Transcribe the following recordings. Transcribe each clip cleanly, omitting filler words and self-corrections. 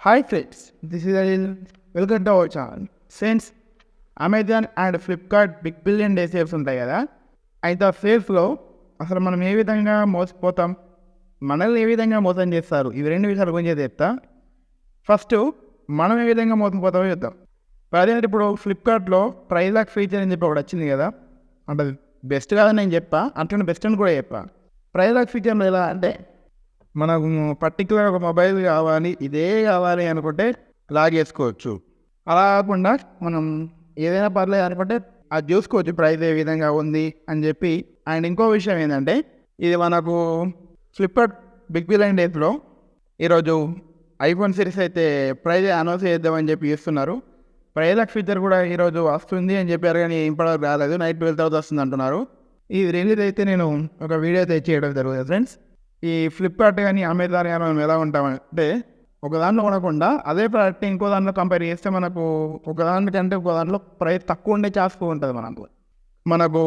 Hi friends, this is Anil. Welcome to our channel. Since Amazon and Flipkart big billion day sales ఉంటాయి కదా, అయితే ఆ సేల్స్లో అసలు మనం ఏ విధంగా మోసపోతాం, మనల్ని ఏ విధంగా మోసం చేస్తారు, ఇవి రెండు విషయాల గురించి చెప్తా. ఫస్ట్ మనం ఏ విధంగా మోసపోతామో చెప్తాం. ప్రజెంట్ ఇప్పుడు ఫ్లిప్కార్ట్లో ప్రైజ్ లాక్ ఫీచర్ అని చెప్పి ఒకటి వచ్చింది కదా, అంటే బెస్ట్ కాదని నేను చెప్పా, అట్లనే బెస్ట్ అని కూడా చెప్పా. ప్రైజ్ లాక్ ఫీచర్లో ఎలా అంటే, మనకు పర్టికులర్ ఒక మొబైల్ కావాలి, ఇదే కావాలి అనుకుంటే లాగ్ చేసుకోవచ్చు. అలా కాకుండా మనం ఏదైనా పర్లేదు అనుకుంటే అది చూసుకోవచ్చు ప్రైస్ ఏ విధంగా ఉంది అని చెప్పి. అండ్ ఇంకో విషయం ఏంటంటే, ఇది మనకు ఫ్లిప్కార్ట్ బిగ్ బిలియన్ డేస్లో ఈరోజు ఐఫోన్ సిరీస్ అయితే ప్రైజ్ అనౌన్స్ చేద్దామని చెప్పి ఇస్తున్నారు. ప్రైజ్ లాక్ ఫీచర్ కూడా ఈరోజు వస్తుంది అని చెప్పారు, కానీ ఇప్పటివరకు రాలేదు. నైట్ 12 తర్వాత వస్తుంది అంటున్నారు. ఇది రిలీజ్ అయితే నేను ఒక వీడియో అయితే చేయడం జరుగుతుంది ఫ్రెండ్స్. ఈ ఫ్లిప్కార్ట్ కానీ అమెజాన్ కానీ మనం ఎలా ఉంటామంటే, ఒక దాంట్లో కొనకుండా అదే ప్రోడక్ట్ ఇంకో దాంట్లో కంపేర్ చేస్తే మనకు ఒక దానికంటే ఒక దాంట్లో ప్రైస్ తక్కువ ఉండే ఛాన్స్ ఉంటుంది. మనకు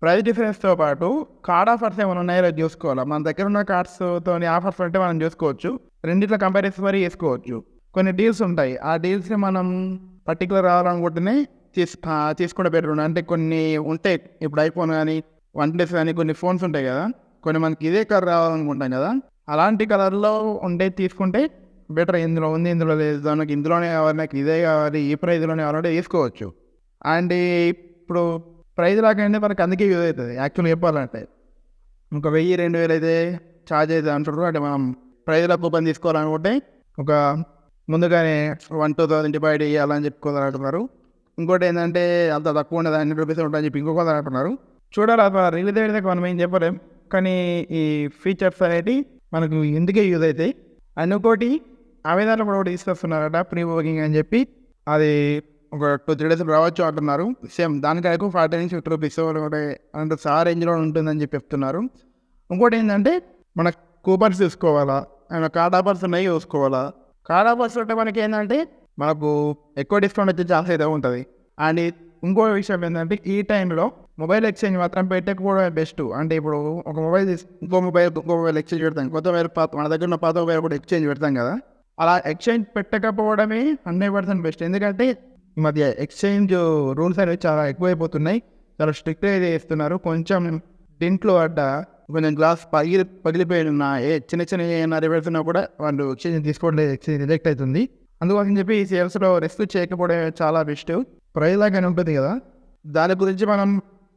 ప్రైస్ డిఫరెన్స్తో పాటు కార్డ్ ఆఫర్స్ ఏమైనా ఉన్నాయో చూసుకోవాలి. మన దగ్గర ఉన్న కార్డ్స్తో ఆఫర్స్ ఉంటే మనం చూసుకోవచ్చు. రెండిట్లో కంపేర్ చేసి మరీ చేసుకోవచ్చు. కొన్ని డీల్స్ ఉంటాయి, ఆ డీల్స్ని మనం పర్టికులర్ రావాలనుకుంటేనే తీసుకుంటే బెటర్. అంటే కొన్ని ఉంటాయి, ఇప్పుడు ఐఫోన్ కానీ OnePlus కానీ కొన్ని ఫోన్స్ ఉంటాయి కదా, కొన్ని మనకి ఇదే కలర్ రావాలనుకుంటాం కదా, అలాంటి కలర్లో ఉండే తీసుకుంటే బెటర్. ఇందులో ఉంది, ఇందులో లేదు, నాకు ఇందులోనే కావాలి, నాకు ఇదే కావాలి, ఈ ప్రైజ్లోనే కావాలంటే తీసుకోవచ్చు. అండ్ ఇప్పుడు ప్రైజ్ లాకంటే మనకు అందుకే యూజ్ అవుతుంది. యాక్చువల్గా చెప్పాలంటే ఒక 1000-2000 అయితే ఛార్జ్ అవుతుంది అంటారు. అంటే మనం ప్రైజ్లో కూపన్ తీసుకోవాలనుకుంటే ఒక ముందుగానే 1,000-2,000 డివైడ్ చేయాలని చెప్పుకోవాలంటున్నారు. ఇంకోటి ఏంటంటే అంత తక్కువ ఉండదు, 100 రూపీస్ ఉంటాయని చెప్పి ఇంకొక అంటున్నారు. చూడాలి, అసలు రిలీజ్ అయితే మనం ఏం చెప్పలేం, కానీ ఈ ఫీచర్స్ అనేవి మనకు ఎందుకే యూజ్ అవుతాయి. అండ్ ఇంకోటి అమెజాన్లో కూడా ఒకటి తీసుకొస్తున్నారట ప్రీ బుకింగ్ అని చెప్పి, అది ఒక 2-3 డేస్ రావచ్చు అంటున్నారు. సేమ్ దానికైనా 40-50 రూపీస్ అంటే ఆ రేంజ్లో ఉంటుందని చెప్పి చెప్తున్నారు. ఇంకోటి ఏంటంటే, మన కూపన్స్ తీసుకోవాలా, అండ్ కార్డ్ ఆఫర్స్ ఉన్నాయి చూసుకోవాలా. కార్డ్ ఆఫర్స్ ఉంటే మనకి ఏంటంటే మనకు ఎక్కువ డిస్కౌంట్ వచ్చే ఛాన్స్ అయితే ఉంటుంది. అండ్ ఇంకో విషయం ఏంటంటే, ఈ టైంలో మొబైల్ ఎక్స్చేంజ్ మాత్రం పెట్టకపోవడం బెస్ట్. అంటే ఇప్పుడు ఒక మొబైల్ ఇంకో మొబైల్ ఎక్స్చేంజ్ పెడతాం, కొత్త మొబైల్ మన దగ్గర ఉన్న పాత మొబైల్ కూడా ఎక్స్చేంజ్ పెడతాం కదా, అలా ఎక్స్చేంజ్ పెట్టకపోవడమే 100% బెస్ట్. ఎందుకంటే ఈ మధ్య ఎక్స్చేంజ్ రూల్స్ అనేవి చాలా ఎక్కువైపోతున్నాయి, చాలా స్ట్రిక్ట్ అయితే చేస్తున్నారు. కొంచెం దీంట్లో కొంచెం గ్లాస్ పగిలిపోయిన చిన్న రివర్స్ ఉన్నా కూడా వాళ్ళు ఎక్స్చేంజ్ తీసుకోవట్లేదు, ఎక్స్చేంజ్ రిజెక్ట్ అవుతుంది. అందుకోసం చెప్పి ఈ సేల్స్లో రెస్క్ చేయకపోవడం చాలా బెస్ట్. ప్రైజ్ లాగానే ఉంటుంది కదా, దాని గురించి మనం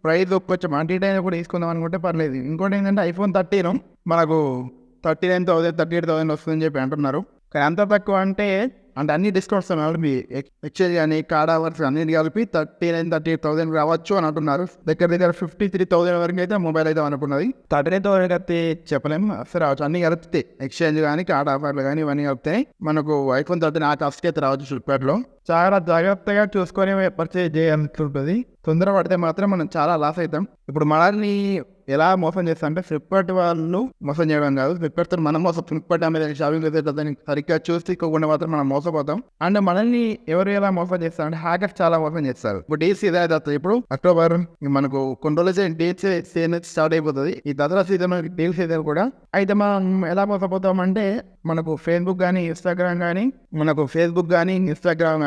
ప్రైజ్ కొంచెం అంటీటైనా కూడా తీసుకుందాం అనుకుంటే పర్లేదు. ఇంకోటి ఏంటంటే, ఐఫోన్ 13 మనకు 39,000 38,000 వస్తుందని చెప్పి అంటున్నారు. కానీ అంత తక్కువ అంటే అన్ని డిస్కౌంట్స్ కలిపి ఎక్స్చేంజ్ కానీ కార్డ్ ఆఫర్స్ అన్నిటి కలిపి 39,000-38,000 రావచ్చు అని అంటున్నారు. దగ్గర 53,000 వరకు అయితే మొబైల్ అయితే అనుకున్నది. 39,000 అయితే చెప్పలేము, అసలు రావచ్చు. అన్ని కలిపితే ఎక్స్చేంజ్ కానీ కార్డ్ ఆఫర్లు కానీ ఇవన్నీ కలిపితే మనకు ఐఫోన్ 13 ఆ కాస్ట్కి అయితే రావచ్చు. ఫ్లిప్కార్ట్లో చాలా జాగ్రత్తగా చూసుకొని పర్చేజ్ చేయాల్సి ఉంటుంది. తొందర పడితే మాత్రం మనం చాలా లాస్ అవుతాం. ఇప్పుడు మనల్ని ఎలా మోసం చేస్తాం అంటే, ఫ్లిప్కార్ట్ వాళ్ళు మోసం చేయడం కాదు, ఫ్లిప్కార్ట్తో మనం ఫ్లిప్కార్ట్ అనేది షాపింగ్ చేసేదాన్ని సరిగ్గా చూసుకోకుండా మాత్రం మనం మోసపోతాం. అండ్ మనల్ని ఎవరు ఎలా మోసం చేస్తారు అంటే, హ్యాకర్స్ చాలా మోసం చేస్తారు. ఇప్పుడు డేట్స్ ఇదే అవుతుంది. ఇప్పుడు అక్టోబర్ మనకు కొన్ని రోజులు డేట్స్ స్టార్ట్ అయిపోతుంది. ఈ దసరా సీజన్ డేట్స్ సీజన్ కూడా అయితే మనం ఎలా మోసపోతాం అంటే, మనకు ఫేస్బుక్ కానీ ఇన్స్టాగ్రామ్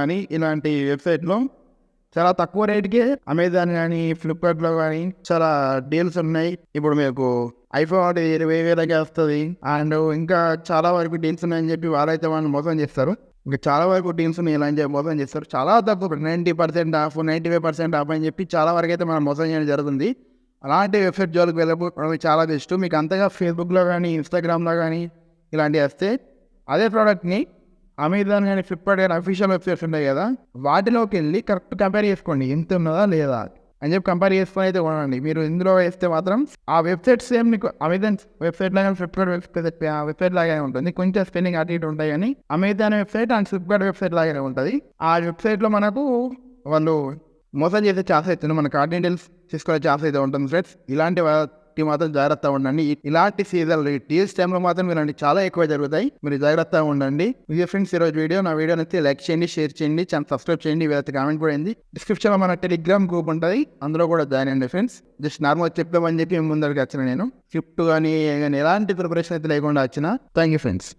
కానీ ఇలాంటి వెబ్సైట్లో చాలా తక్కువ రేట్కి అమెజాన్ కానీ ఫ్లిప్కార్ట్లో కానీ చాలా డీల్స్ ఉన్నాయి. ఇప్పుడు మీకు ఐఫోన్ 20,000 వస్తుంది. అండ్ ఇంకా చాలా వరకు డీల్స్ ఉన్నాయని చెప్పి వాళ్ళైతే వాళ్ళు మోసం చేస్తారు. ఇంకా చాలా వరకు డీల్స్ ఉన్నాయి, ఇలా అని చెప్పి మోసం చేస్తారు. చాలా తక్కువ 90% ఆఫ్ 95% ఆఫ్ అని చెప్పి చాలా వరకు అయితే మనం మోసం చేయడం జరుగుతుంది. అలాంటి వెబ్సైట్ జోలికి వెళ్ళకపోవడం చాలా బెస్ట్. మీకు అంతగా ఫేస్బుక్లో కానీ ఇన్స్టాగ్రామ్లో కానీ ఇలాంటివి వస్తే, అదే ప్రోడక్ట్ని అమెజాన్ కానీ ఫ్లిప్కార్ట్ కానీ అఫీషియల్ వెబ్సైట్స్ ఉంటాయి కదా, వాటిలోకి వెళ్ళి కరెక్ట్ కంపేర్ చేసుకోండి, ఎంత ఉన్నదా లేదా అని చెప్పి కంపేర్ చేసుకొని అయితే కొనండి. మీరు ఇందులో వేస్తే మాత్రం ఆ వెబ్సైట్ సేమ్ మీకు అమెజాన్ వెబ్సైట్ లాగా ఫ్లిప్కార్ట్ వెబ్సైట్ లాగానే ఉంటుంది. కొంచెం స్పెల్లింగ్ అటు ఇటు ఉంటాయి, కానీ Amazon website and Flipkart website లాగానే ఉంటుంది. ఆ వెబ్సైట్లో మనకు వాళ్ళు మోసం చేసే ఛాన్స్ అవుతుంది, మన కార్డ్ డీటెయిల్స్ తీసుకునే ఛాన్స్ అయితే ఉంటుంది ఫ్రెండ్స్. ఇలాంటి మాత్రం జాగ్రత్తగా ఉండండి. ఇలాంటి సీజన్ డీల్స్ టైంలో మాత్రం ఇలాంటి చాలా ఎక్కువ జరుగుతాయి, మీరు జాగ్రత్తగా ఉండండి. ఇది ఫ్రెండ్స్ ఈరోజు వీడియో. నా వీడియో నచ్చితే లైక్ చేయండి, షేర్ చేయండి, ఛానల్ సబ్స్క్రైబ్ చేయండి, వీళ్ళైతే కామెంట్ కూడా అయింది. డిస్క్రిప్షన్లో మన టెలిగ్రామ్ గ్రూప్ ఉంటుంది, అందులో కూడా జాయిన్ అయ్యండి ఫ్రెండ్స్. జస్ట్ నార్మల్ చెప్తామని చెప్పి ముందరికి వచ్చిన నేను స్క్రిప్ట్ కానీ ఎలాంటి ప్రిపరేషన్ అయితే లేకుండా వచ్చిన. Thank you friends.